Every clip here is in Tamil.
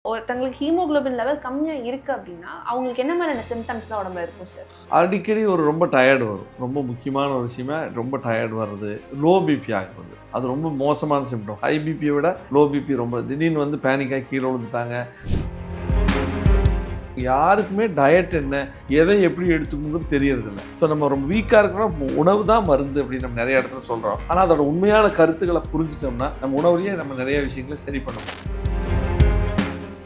ஒருத்தங்களுக்கு ஹீமோகுளோபின் லெவல் கம்மியா இருக்கு அப்படின்னா அவங்களுக்கு என்ன மாதிரியான சிம்டம்ஸ்லாம் உடம்புல இருக்கும் சார்? அடிக்கடி ரொம்ப டயர்டு வரும். ரொம்ப முக்கியமான ஒரு விஷயமா ரொம்ப டயர்டு வர்றது, லோ பிபி ஆகுறது. அது ரொம்ப மோசமான சிம்டம். ஹை பிபியை விட லோ பிபி ரொம்ப திடீர்னு பேனிக்காக கீழே விழுந்துட்டாங்க. யாருக்குமே டயட் என்ன, எதை எப்படி எடுத்துக்கணும்னு தெரியறதில்ல. ஸோ நம்ம ரொம்ப வீக்காக இருக்கிறோம், உணவு தான் மருந்து அப்படின்னு நம்ம நிறைய இடத்துல சொல்கிறோம். ஆனால் அதோட உண்மையான கருத்துக்களை புரிஞ்சிட்டோம்னா நம்ம உணவுலேயே நம்ம நிறைய விஷயங்களை சரி பண்ண முடியும்.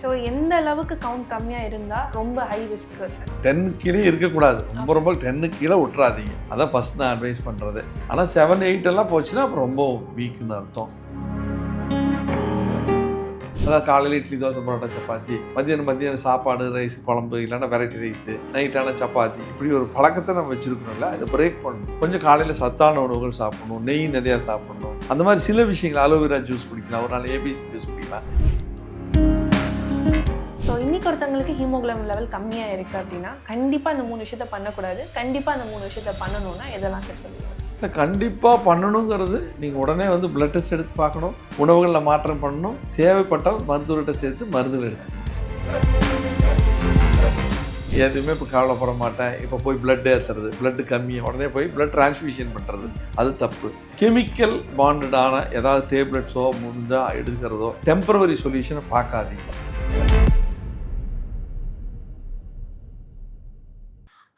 ஸோ எந்த அளவுக்கு கவுண்ட் கம்மியா இருந்தா ரொம்ப ஹை ரிஸ்க் சார்? 10 கீழே இருக்கக்கூடாது. ரொம்ப 10 கீழே விட்டுறாதீங்க. அதான் ஃபர்ஸ்ட் நான் அட்வைஸ் பண்ணுறது. ஆனால் 7, 8 எல்லாம் போச்சுன்னா அப்புறம் ரொம்ப வீக்குன்னு அர்த்தம். அதாவது காலையில் இட்லி, தோசை, பரோட்டா, சப்பாத்தி, மத்தியானம் சாப்பாடு, ரைஸ், குழம்பு, இல்லைன்னா வெரைட்டி ரைஸு, நைட்டான சப்பாத்தி, இப்படி ஒரு பழக்கத்தை நம்ம வச்சுருக்கணும்ல, அதை பிரேக் பண்ணணும். கொஞ்சம் காலையில் சத்தான உணவுகள் சாப்பிடணும், நெய் நிறையா சாப்பிடணும். அந்த மாதிரி சில விஷயங்கள், அலோவேரா ஜூஸ் குடிக்கலாம், ஒரு நாள் ஏபிசி ஜூஸ் குடிக்கலாம். ஸோ இன்னைக்கு ஒருத்தங்களுக்கு ஹீமோகுளோபின் லெவல் கம்மியா இருக்கு அப்படின்னா கண்டிப்பா அந்த 3 விஷயத்த பண்ணக்கூடாது, கண்டிப்பா அந்த 3 விஷயத்த பண்ணணும்னா எதெல்லாம் சார் சொல்லுவாங்க? இல்லை, கண்டிப்பாக பண்ணணுங்கிறது நீங்கள் உடனே பிளட் டெஸ்ட் எடுத்து பார்க்கணும், உணவுகளில் மாற்றம் பண்ணணும், தேவைப்பட்டால் மருத்துவர்கிட்ட சேர்த்து மருந்துகள் எடுத்துக்கணும். எதுவுமே இப்போ கவலைப்பட மாட்டேன், இப்போ போய் பிளட் ஏற்றுறது, பிளட்டு கம்மியாக உடனே போய் பிளட் டிரான்ஸ்ஃபியூஷன் பண்ணுறது, அது தப்பு. கெமிக்கல் பாண்டடான ஏதாவது டேப்லெட்ஸோ முடிஞ்சால் எடுக்கிறதோ டெம்பரவரி சொல்யூஷனை பார்க்காதீங்க.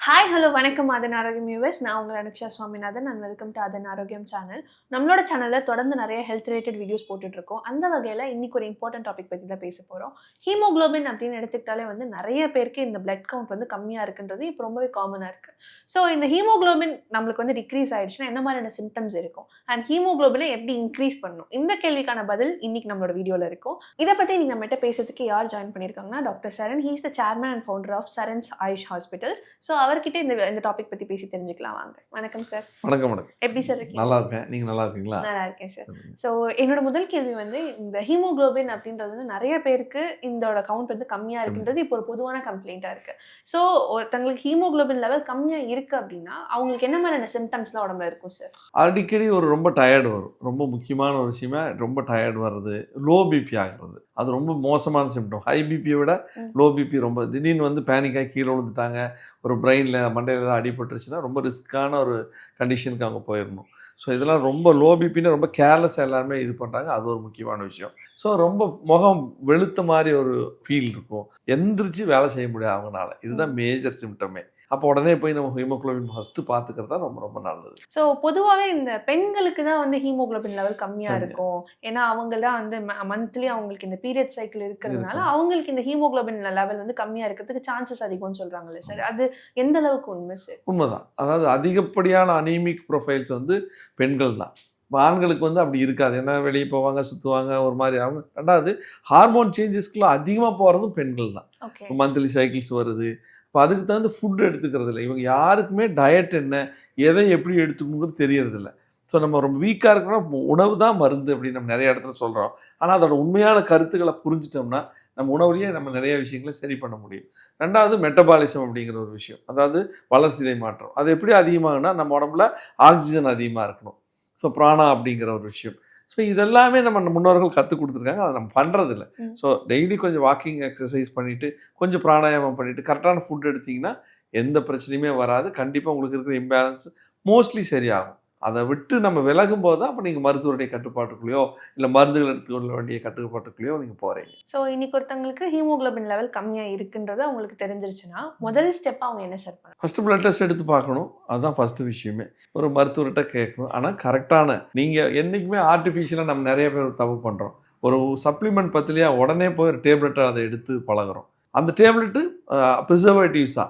ஹாய், ஹலோ, வணக்கம். அதன் ஆரோக்கியம் யூஎஸ். நான் உங்கள் அனுக்ஷா சுவாமிநாதன். அண்ட் வெல்கம் டு அதன் ஆரோக்கியம் சேனல். நம்மளோட சேனலில் தொடர்ந்து நிறைய ஹெல்த் ரிலேட்டட் வீடியோஸ் போட்டுட்ருக்கோம். அந்த வகையில் இன்னைக்கு ஒரு இம்பார்ட்டன்ட் டாபிக் பற்றி தான் பேச போகிறோம். ஹீமோகுளோபின் அப்படின்னு எடுத்துக்கிட்டாலே நிறைய பேருக்கு இந்த பிளட் கவுண்ட் கம்மியாக இருக்குன்றது இப்போ ரொம்பவே காமனாக இருக்குது. ஸோ இந்த ஹீமோகுளோபின் நம்மளுக்கு டிக்ரீஸ் ஆயிடுச்சுன்னா என்ன மாதிரியான சிம்டம்ஸ் இருக்கும், அண்ட் ஹீமோகுளோபினை எப்படி இன்க்ரீஸ் பண்ணணும், இந்த கேள்விக்கான பதில் இன்னைக்கு நம்மளோட வீடியோவில் இருக்கும். இதை பற்றி நீங்கள் நம்மகிட்ட பேசுறதுக்கு யார் ஜாயின் பண்ணியிருக்காங்கன்னா doctor Charan. He's the chairman and founder of Charan's Ayush hospitals. So அவர்கிட்ட இந்த டாபிக் பத்தி பேசி தெரிஞ்சுக்கலாம் வாங்க. வணக்கம் சார். வணக்கம். எப்படி சார் இருக்கீங்க? நல்லா இருக்கேன். நீங்க நல்லா இருக்கீங்களா? நல்லா இருக்கேன் சார். ஸோ என்னோட முதல் கேள்வி இந்த ஹீமோகுளோபின் அப்படின்றது நிறைய பேருக்கு இதோட கவுண்ட் கம்மியா இருக்குன்றது இப்போ ஒரு பொதுவான கம்ப்ளைண்டா இருக்கு. ஸோ ஒருத்தங்களுக்கு ஹீமோகுளோபின் லெவல் கம்மியா இருக்கு அப்படின்னா அவங்களுக்கு என்ன மாதிரியான சிம்டம்ஸ்லாம் உடம்புல இருக்கும் சார்? அடிக்கடி ரொம்ப டயர்டு வரும். ரொம்ப முக்கியமான ஒரு விஷயமா ரொம்ப டயர்டு வர்றது, லோ பிபி ஆகுறது. அது ரொம்ப மோசமான சிம்டம். ஹை பிபியை விட லோ பிபி ரொம்ப திடீர்னு பேனிக்காக கீழே விழுந்துட்டாங்க, ஒரு பிரெயினில் மண்டையில் ஏதாவது அடிபட்டுருச்சுன்னா ரொம்ப ரிஸ்க்கான ஒரு கண்டிஷனுக்கு அவங்க போயிடணும். ஸோ இதெல்லாம் ரொம்ப லோ பிபின்னு ரொம்ப கேர்லெஸ்ஸாக எல்லாருமே இது பண்ணுறாங்க. அது ஒரு முக்கியமான விஷயம். ஸோ ரொம்ப முகம் வெளுத்த மாதிரி ஒரு ஃபீல் இருக்கும், எந்திரிச்சு வேலை செய்ய முடியாது அவங்களால. இதுதான் மேஜர் சிம்டமே. அப்போ உடனே போய் நம்ம ஹீமோகுளோபின் ஃபஸ்ட்டு பார்த்துக்கிறது தான் ரொம்ப ரொம்ப நல்லது. ஸோ பொதுவாகவே இந்த பெண்களுக்கு தான் ஹீமோகுளோபின் லெவல் கம்மியாக இருக்கும். ஏன்னா அவங்க தான் மந்த்லி அவங்களுக்கு இந்த பீரியட் சைக்கிள் இருக்கிறதுனால அவங்களுக்கு இந்த ஹீமோகுளோபின் லெவல் கம்மியாக இருக்கிறதுக்கு சான்சஸ் அதிகம்னு சொல்கிறாங்களே சார், அது எந்த அளவுக்கு உண்மை சார்? உண்மைதான். அதாவது அதிகப்படியான அனீமிக் ப்ரொஃபைல்ஸ் பெண்கள் தான். ஆண்களுக்கு அப்படி இருக்காது. ஏன்னா வெளியே போவாங்க, சுற்றுவாங்க, ஒரு மாதிரி அவங்க. ரெண்டாவது ஹார்மோன் சேஞ்சஸ்க்குலாம் அதிகமாக போகிறதும் பெண்கள் தான். மந்த்லி சைக்கிள்ஸ் வருது. இப்போ அதுக்கு தகுந்த ஃபுட் எடுத்துக்கிறது இல்லை. இவங்க யாருக்குமே டயட் என்ன, எதை எப்படி எடுத்துக்கணுங்கிறது தெரியறதில்ல. ஸோ நம்ம ரொம்ப வீக்காக இருக்கிறோம், உணவு தான் மருந்து அப்படின்னு நம்ம நிறைய இடத்துல சொல்கிறோம். ஆனால் அதோட உண்மையான கருத்துக்களை புரிஞ்சிட்டோம்னா நம்ம உணவுலேயே நம்ம நிறைய விஷயங்களை சரி பண்ண முடியும். ரெண்டாவது மெட்டபாலிசம் அப்படிங்கிற ஒரு விஷயம், அதாவது வளர்சிதை மாற்றம். அது எப்படி அதிகமாகுன்னா நம்ம உடம்புல ஆக்சிஜன் அதிகமாக இருக்கணும். ஸோ பிராணா அப்படிங்கிற ஒரு விஷயம். ஸோ இதெல்லாமே நம்ம முன்னோர்கள் கற்றுக் கொடுத்துருக்காங்க, அதை நம்ம பண்ணுறதில்ல. ஸோ டெய்லி கொஞ்சம் வாக்கிங் எக்ஸசைஸ் பண்ணிவிட்டு, கொஞ்சம் பிராணாயாமம் பண்ணிவிட்டு, கரெக்டான ஃபுட் எடுத்திங்கன்னா எந்த பிரச்சனையுமே வராது. கண்டிப்பாக உங்களுக்கு இருக்கிற இம்பேலன்ஸ் மோஸ்ட்லி சரியாகும். அதை விட்டு நம்ம விலகும் போது தான் அப்போ நீங்கள் மருத்துவருடைய கட்டுப்பாட்டுக்குள்ளேயோ இல்லை மருந்துகள் எடுத்துக்கொள்ள வேண்டிய கட்டுப்பாட்டுக்குள்ளேயோ நீங்கள் போகிறீங்க. ஸோ இன்னைக்கு ஒருத்தங்களுக்கு ஹீமோகுளோபின் லெவல் கம்மியாக இருக்குன்றது அவங்களுக்கு தெரிஞ்சிருச்சுன்னா முதல் ஸ்டெப்பாக அவங்க என்ன சார் பண்ணணும்? ஃபஸ்ட்டு பிளட் டெஸ்ட் எடுத்து பார்க்கணும். அதுதான் ஃபஸ்ட்டு விஷயமே. ஒரு மருத்துவர்கிட்ட கேட்கணும். ஆனால் கரெக்டான, நீங்கள் என்றைக்குமே ஆர்டிஃபிஷியலாக நம்ம நிறைய பேர் தப்பு பண்ணுறோம். ஒரு சப்ளிமெண்ட் பத்திலையா உடனே போய் ஒரு டேப்லெட்டை அதை எடுத்து பழகிறோம். அந்த டேப்லெட்டு ப்ரிசர்வேட்டிவ்ஸாக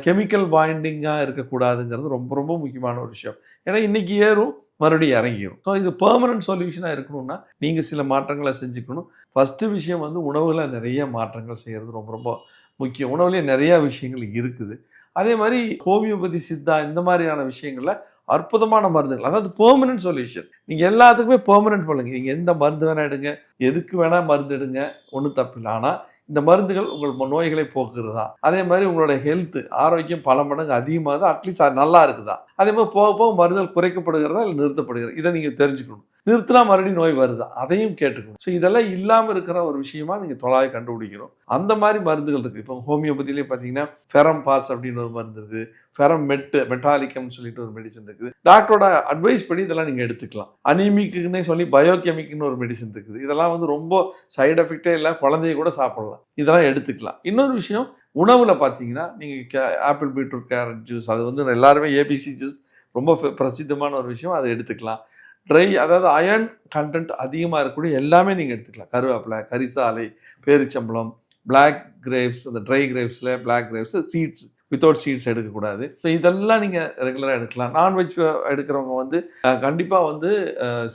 கெமிக்கல் பாயிண்டிங்காக இருக்கக்கூடாதுங்கிறது ரொம்ப ரொம்ப முக்கியமான ஒரு விஷயம். ஏன்னா இன்றைக்கி ஏறும், மறுபடியும் இறங்கிடும். ஸோ இது பெர்மனன்ட் சொல்யூஷனாக இருக்கணும்னா நீங்கள் சில மாற்றங்களை செஞ்சுக்கணும். ஃபஸ்ட்டு விஷயம் உணவுகளை நிறைய மாற்றங்கள் செய்கிறது ரொம்ப ரொம்ப முக்கியம். உணவுலேயே நிறையா விஷயங்கள் இருக்குது. அதே மாதிரி ஹோமியோபதி, சித்தா, இந்த மாதிரியான விஷயங்களில் அற்புதமான மருந்துகள், அதாவது பெர்மனன்ட் சொல்யூஷன். நீங்கள் எல்லாத்துக்குமே பெர்மனன்ட் பண்ணுங்க. நீங்கள் எந்த மருந்து வேணால் எடுங்க, எதுக்கு வேணால் மருந்து எடுங்க, ஒன்றும் தப்பு இல்லை. ஆனால் இந்த மருந்துகள் உங்கள் நோய்களை போக்குறதா, அதே மாதிரி உங்களோட ஹெல்த் ஆரோக்கியம் பல மடங்கு அதிகமாக தான், அட்லீஸ்ட் அது நல்லா இருக்குதா, அதே மாதிரி போக போக மருந்துகள் குறைக்கப்படுகிறதா இல்லை நிறுத்தப்படுகிறது, இதை நீங்கள் தெரிஞ்சுக்கணும். நிறுத்தினா மறுபடியும் நோய் வருதா, அதையும் கேட்டுக்கணும். ஸோ இதெல்லாம் இல்லாமல் இருக்கிற ஒரு விஷயமா நீங்கள் தொழாய் கண்டுபிடிக்கணும். அந்த மாதிரி மருந்துகள் இருக்குது. இப்போ ஹோமியோபதியிலே பார்த்தீங்கன்னா ஃபெரம் பாஸ் அப்படின்னு ஒரு மருந்து இருக்குது, ஃபெரம் மெட்டாலிக்கம்னு சொல்லிட்டு ஒரு மெடிசன் இருக்குது. டாக்டரோட அட்வைஸ் படி இதெல்லாம் நீங்கள் எடுத்துக்கலாம். அனீமிக்குன்னே சொல்லி பயோகெமிக்னு ஒரு மெடிசன் இருக்குது. இதெல்லாம் வந்து ரொம்ப சைடு எஃபெக்டே இல்லை, குழந்தைய கூட சாப்பிடலாம், இதெல்லாம் எடுத்துக்கலாம். இன்னொரு விஷயம், உணவில் பார்த்தீங்கன்னா நீங்கள் ஆப்பிள் பீட்ரூட் கேரட் ஜூஸ், அது வந்து எல்லாருமே ஏபிசி ஜூஸ் ரொம்ப பிரசித்தமான ஒரு விஷயம், அதை எடுத்துக்கலாம். ட்ரை, அதாவது அயர்ன் கண்டென்ட் அதிகமாக இருக்கக்கூடிய எல்லாமே நீங்கள் எடுத்துக்கலாம். கருவேப்பிலை, கரிசாலை, பேரிச்சம்பளம், பிளாக் கிரேப்ஸ், அந்த ட்ரை கிரேப்ஸில் black grapes, seeds without seeds எடுக்கக்கூடாது. ஸோ இதெல்லாம் நீங்கள் ரெகுலராக எடுக்கலாம். நான்வெஜ் எடுக்கிறவங்க வந்து கண்டிப்பாக வந்து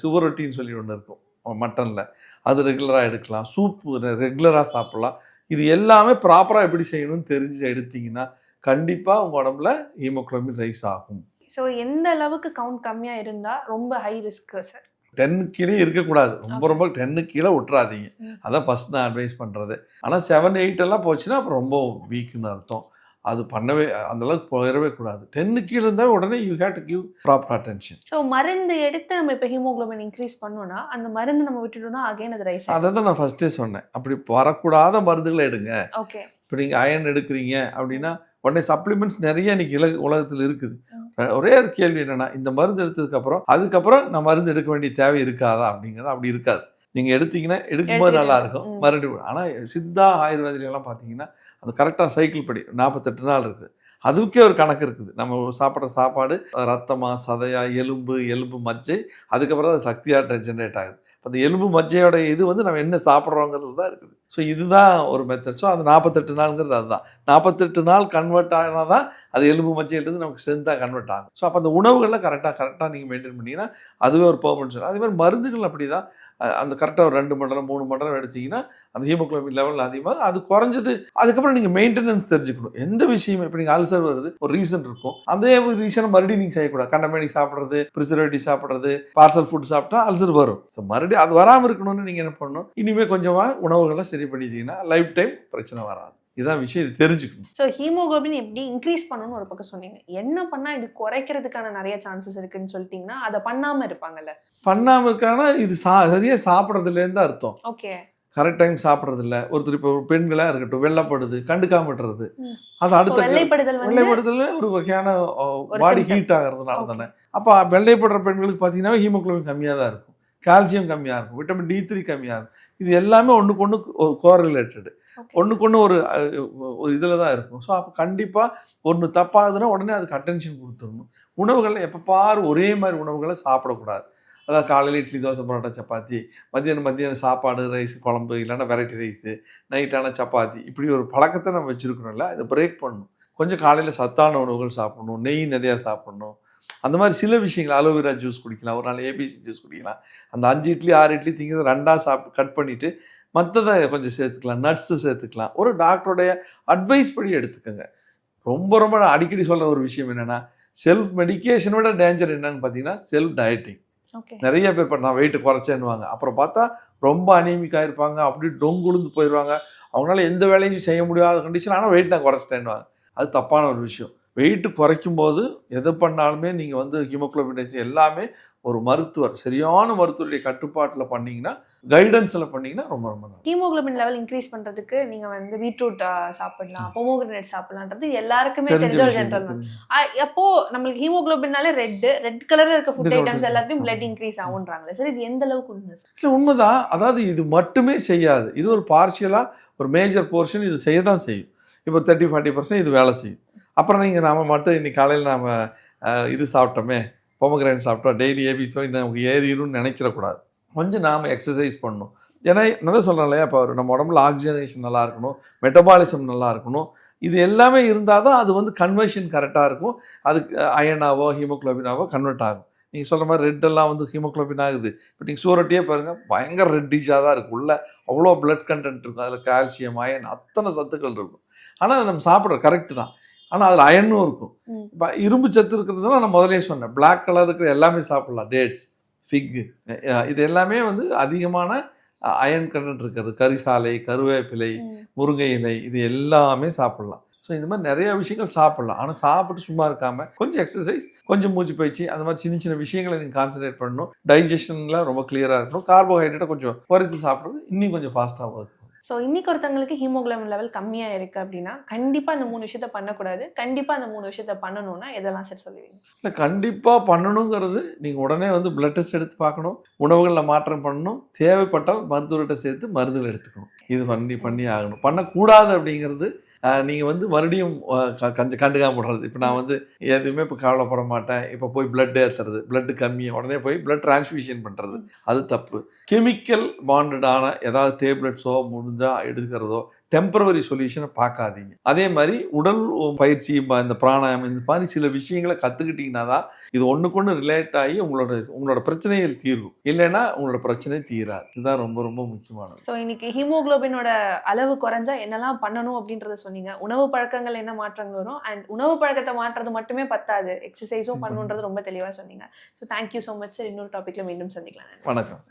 சுவரொட்டின்னு சொல்லி ஒன்று இருக்கும் மட்டனில், அது ரெகுலராக எடுக்கலாம். சூப்பு ரெகுலராக சாப்பிட்லாம். இது எல்லாமே ப்ராப்பராக எப்படி செய்யணும்னு தெரிஞ்சு எடுத்தீங்கன்னா கண்டிப்பாக உங்கள் உடம்புல ஹீமோகுளோபின் ரைஸ் ஆகும். ஸோ எந்த அளவுக்கு கவுண்ட் கம்மியாக இருந்தால் ரொம்ப ஹை ரிஸ்க் சார்? 10 கீழே இருக்கக்கூடாது, ரொம்ப 10 கீழே விட்டுறாதீங்க. அதான் ஃபஸ்ட் நான் அட்வைஸ் பண்ணுறது. ஆனால் 7, 8 எல்லாம் போச்சுன்னா அப்புறம் ரொம்ப வீக்குன்னு அர்த்தம். அது பண்ணவே அந்தளவுக்கு போயிடவே கூடாது. 10 கீழே இருந்தால் உடனே you have to give proper attention. So மருந்து எடுத்து நம்ம இப்போ ஹீமோகுளோபின் இன்க்ரீஸ் பண்ணோம்னா அந்த மருந்து நம்ம விட்டுட்டோம்னா அகைன் அது ரைஸ். அதை தான் நான் ஃபஸ்ட்டே சொன்னேன், அப்படி வரக்கூடாத மருந்துகளை எடுங்க. ஓகே, இப்போ நீங்கள் அயன் எடுக்கிறீங்க அப்படின்னா உடனே சப்ளிமெண்ட்ஸ் நிறைய இன்னைக்கு உலகத்தில் இருக்குது. ஒரே ஒரு கேள்வி என்னன்னா, இந்த மருந்து எடுத்ததுக்கப்புறம் அதுக்கப்புறம் நான் மருந்து எடுக்க வேண்டிய தேவை இருக்காதா அப்படிங்கிறது. அப்படி இருக்காது. நீங்கள் எடுத்தீங்கன்னா எடுக்கும்போது நல்லா இருக்கும், மறுபடியும். ஆனால் சித்தா ஆயுர்வேதிலாம் பார்த்தீங்கன்னா அது கரெக்டாக சைக்கிள் படி 48 நாள் இருக்குது. அதுக்கே ஒரு கணக்கு இருக்குது. நம்ம சாப்பிட்ற சாப்பாடு ரத்தமா, சதையா, எலும்பு மஜ்ஜை, அதுக்கப்புறம் அது சக்தியாக ஜென்ரேட் ஆகுது. அந்த எலும்பு மஜ்ஜையோட இது வந்து நம்ம என்ன சாப்பிட்றோங்கிறது தான் இருக்குது. ஸோ இதுதான் ஒரு மெத்தட். ஸோ அது 48 நாளுங்கிறது அதுதான். 48 நாள் கன்வெர்ட் ஆனால் தான் அது எலும்பு மஜ்ஜையிலிருந்து நமக்கு ஸ்ட்ரென்த்தாக கன்வெர்ட் ஆகும். ஸோ அப்போ அந்த உணவுகளில் கரெக்டாக நீங்கள் மெயின்டைன் பண்ணிங்கன்னா அதுவே ஒரு பெர்மனன்ட் சொல்லலாம். அதே மாதிரி மருந்துகள் அப்படி தான். அந்த கரெக்டாக ஒரு 2 மணி நேரம் 3 மணி நேரம் எடுத்திங்கன்னா அந்த ஹீமோகுளோபின் லெவல் அதிகமாக அது குறைஞ்சது. அதுக்கப்புறம் நீங்கள் மெயின்டெனன்ஸ் தெரிஞ்சுக்கணும். எந்த விஷயம் இப்போ நீங்கள் அல்சர் வருது, ஒரு ரீசன் இருக்கும், அதே ரீசனை மறுபடியும் நீங்கள் செய்யக்கூடாது. கண்டமேனிக் சாப்பிட்றது, ப்ரிசர்வேட்டிவ் சாப்பிட்றது, பார்சல் ஃபுட் சாப்பிட்டா அல்சர் வரும். ஸோ மறுபடியும் அது வராமல் இருக்கணும்னு நீங்கள் என்ன பண்ணணும், இனிமேல் கொஞ்சமாக உணவுகளை சரி பண்ணிட்டீங்கன்னா லைஃப் டைம் பிரச்சனை வராது. இதான் விஷயம், இது தெரிஞ்சுக்கணும். ஸோ ஹீமோகுளோபின் எப்படி இன்க்ரீஸ் பண்ணணும்னு ஒரு பக்கம் சொன்னீங்க. என்ன பண்ணால் இது குறைக்கிறதுக்கான நிறைய சான்சஸ் இருக்குன்னு சொல்லிட்டீங்கன்னா அதை பண்ணாமல் இருப்பாங்கல்ல? பண்ணாமல் இருக்காங்கன்னா இது சரியாக சாப்பிட்றதுலேருந்து அர்த்தம். ஓகே, கரெக்ட் டைம் சாப்பிட்றது இல்லை. ஒருத்தர் இப்போ பெண்களாக இருக்கட்டும் வெள்ளைப்படுது, கண்டுக்காம விட்டுறது, அது அடுத்த வெள்ளைப்படுதல் ஒரு வகையான பாடி ஹீட் ஆகிறதுனால தானே. அப்போ வெள்ளைப்படுற பெண்களுக்கு பார்த்தீங்கன்னா ஹீமோகுளோபின் கம்மியாக தான் இருக்கும், கால்சியம் கம்மியாக இருக்கும், விட்டமின் D3 கம்மியாக இருக்கும். இது எல்லாமே ஒன்றுக்கு ஒன்று கோரிலேட்டடு, ஒன்றுக்கு ஒன்று ஒரு இதில் தான் இருக்கும். ஸோ அப்போ கண்டிப்பாக ஒன்று தப்பாகுதுன்னா உடனே அதுக்கு அட்டென்ஷன் கொடுத்துடணும். உணவுகளில் எப்போ பாரு ஒரே மாதிரி உணவுகளை சாப்பிடக்கூடாது. அதாவது காலையில் இட்லி, தோசை, பரோட்டா, சப்பாத்தி, மத்தியானம் சாப்பாடு, ரைஸ், குழம்பு, இல்லைன்னா வெரைட்டி ரைஸு, நைட்டான சப்பாத்தி, இப்படி ஒரு பழக்கத்தை நம்ம வச்சுருக்கிறோம்ல, இதை பிரேக் பண்ணணும். கொஞ்சம் காலையில் சத்தான உணவுகள் சாப்பிடணும், நெய் நிறையா சாப்பிடணும். அந்த மாதிரி சில விஷயங்கள், அலோவேரா ஜூஸ் குடிக்கலாம், ஒரு நாள் ஏபிசி ஜூஸ் குடிக்கலாம். அந்த 5 இட்லி 6 இட்லி திங்கிறத 2ஆக சாப்பிட்டு கட் பண்ணிவிட்டு மற்றதை கொஞ்சம் சேர்த்துக்கலாம், நட்ஸு சேர்த்துக்கலாம். ஒரு டாக்டருடைய அட்வைஸ் படி எடுத்துக்கோங்க. ரொம்ப நான் அடிக்கடி சொல்கிற ஒரு விஷயம் என்னென்னா, செல்ஃப் மெடிக்கேஷனோட டேஞ்சர் என்னன்னு பார்த்தீங்கன்னா செல்ஃப் டயட்டிங். நிறைய பேர் நான் வெயிட்டு குறைச்சேன்னுவாங்க, அப்புறம் பார்த்தா ரொம்ப அனீமிக்காக இருப்பாங்க, அப்படி டொங்குழுந்து போயிடுவாங்க, அவங்களால எந்த வேலையும் செய்ய முடியாத கண்டிஷன், ஆனால் வெயிட் நான் குறைச்சிட்டேன்னுவாங்க. அது தப்பான ஒரு விஷயம். வெயிட்டு குறைக்கும் போது எது பண்ணாலுமே நீங்கள் வந்து ஹீமோகுளோபின் எல்லாமே ஒரு மருத்துவர், சரியான மருத்துவருடைய கட்டுப்பாட்டில் பண்ணிங்கன்னா, கைடன்ஸில் பண்ணிங்கன்னா ரொம்ப நல்லா. ஹீமோகுளோபின் லெவல் இன்க்ரீஸ் பண்ணுறதுக்கு நீங்கள் வந்து பீட்ரூட் சாப்பிடலாம், பொமோகிரனேட் சாப்பிடலான்றது எல்லாருக்குமே தெரிஞ்ச ஒரு ஜென்ரல் தான். அப்போது நம்மளுக்கு ஹீமோகுளோபின்னாலே ரெட் கலரில் இருக்க ஃபுட் ஐட்டம்ஸ் எல்லாத்தையும் பிளட் இன்க்ரீஸ் ஆகுன்றாங்களே சார், இது எந்த அளவுக்கு உண்மை? இல்லை, உண்மைதான். அதாவது இது மட்டுமே செய்யாது, இது ஒரு பார்ஷியலாக ஒரு மேஜர் போர்ஷன் இது செய்ய தான் செய்யும். இப்போ 30-40% இது வேலை செய்யும். அப்புறம் நீங்கள் நாம் மட்டும் இன்றைக்கி காலையில் நாம் இது சாப்பிட்டோமே, பொமோகிரானேட் சாப்பிட்டோம், டெய்லி ஏபிஸோ இன்னும் நமக்கு ஏறிடும்னு நினைச்சிடக்கூடாது. கொஞ்சம் நாம் எக்ஸசைஸ் பண்ணணும். ஏன்னா நான் தான் சொல்கிறேன் இல்லையா, இப்போ நம்ம உடம்புல ஆக்சிஜனேஷன் நல்லா இருக்கணும், மெட்டபாலிசம் நல்லா இருக்கணும். இது எல்லாமே இருந்தால் தான் அது வந்து கன்வர்ஷன் கரெக்டாக இருக்கும். அதுக்கு அயனாவோ ஹீமோகுளோபினாவோ கன்வெர்ட் ஆகும். நீங்கள் சொல்கிற மாதிரி ரெட்டெல்லாம் வந்து ஹீமோகுளோபின் ஆகுது. இப்போ நீங்கள் சூரட்டியே பாருங்கள், பயங்கர ரெட்டிஷாக தான் இருக்குது. உள்ள அவ்வளோ பிளட் கண்டென்ட் இருக்கும், அதில் கால்சியம், அயன், அத்தனை சத்துக்கள் இருக்கும். ஆனால் அதை நம்ம சாப்பிட்ற கரெக்டு தான், ஆனால் அதில் அயனும் இருக்கும். இப்போ இரும்பு சத்து இருக்கிறதுனா நான் முதலே சொன்னேன், பிளாக் கலர் இருக்கிற எல்லாமே சாப்பிட்லாம். டேட்ஸ், ஃபிக்கு, இது எல்லாமே வந்து அதிகமான அயன் கண்டென்ட் இருக்கிறது. கரிசாலை, கருவேப்பிலை, முருங்கை இலை, இது எல்லாமே சாப்பிட்லாம். ஸோ இந்த மாதிரி நிறைய விஷயங்கள் சாப்பிடலாம். ஆனால் சாப்பிட்டு சும்மா இருக்காமல் கொஞ்சம் எக்ஸசைஸ், கொஞ்சம் மூச்சு பயிற்சி, அந்த மாதிரி சின்ன சின்ன விஷயங்களை நீங்கள் கான்சன்ட்ரேட் பண்ணணும். டைஜஷனில் ரொம்ப கிளியராக இருக்கணும். கார்போஹைட்ரேட்டை கொஞ்சம் குறைத்து சாப்பிட்றது இன்னும் கொஞ்சம் ஃபாஸ்ட்டாக இருக்கும். ஸோ இன்னைக்கு ஒருத்தவங்களுக்கு ஹீமோகுளோபின் லெவல் கம்மியாக இருக்குது அப்படின்னா கண்டிப்பாக அந்த 3 விஷயத்த பண்ணக்கூடாது, கண்டிப்பாக அந்த 3 விஷயத்த பண்ணணும்னா எதெல்லாம் சார் சொல்லுவீங்க? இல்லை, கண்டிப்பாக பண்ணணுங்கிறது நீங்கள் உடனே வந்து பிளட் டெஸ்ட் எடுத்து பார்க்கணும், உணவுகளில் மாற்றம் பண்ணணும், தேவைப்பட்டால் மருத்துவர்கிட்ட சேர்த்து மருந்துகள் எடுத்துக்கணும். இது பண்ணி ஆகணும். பண்ணக்கூடாது அப்படிங்கிறது நீங்கள் வந்து மறுபடியும் கொஞ்சம் கண்டுக்காம விடுறது. இப்போ நான் வந்து எதுவுமே இப்போ கவலைப்பட மாட்டேன், இப்போ போய் பிளட் ஏற்றுறது, பிளட்டு கம்மியாக உடனே போய் பிளட் டிரான்ஸ்ஃபியூஷன் பண்ணுறது, அது தப்பு. கெமிக்கல் பாண்டடான ஏதாவது டேப்லெட்ஸோ முடிஞ்சால் எடுக்கிறதோ டெம்பரவரி சொல்யூஷனை பார்க்காதீங்க. அதே மாதிரி உடல் பயிற்சி, இந்த பிராணாயாமம், இந்த மாதிரி சில விஷயங்களை கற்றுக்கிட்டிங்கன்னா தான் இது ஒன்றுக்கொன்று ரிலேட் ஆகி உங்களோட பிரச்சனைகள் தீர்வும். இல்லைன்னா உங்களோட பிரச்சனை தீராது. இதுதான் ரொம்ப ரொம்ப முக்கியமானது. ஸோ இன்னைக்கு ஹீமோகுளோபினோட அளவு குறைஞ்சா என்னெல்லாம் பண்ணணும் அப்படின்றத சொன்னீங்க. உணவு பழக்கங்கள் என்ன மாற்றங்கள் வரும், அண்ட் உணவு பழக்கத்தை மாற்றுறது மட்டுமே பத்தாது, எக்ஸசைஸும் பண்ணணுன்றது ரொம்ப தெளிவாக சொன்னீங்க. So thank you so much sir. இன்னொரு டாப்பிக்கில் மீண்டும் சந்திக்கலாம். வணக்கம்.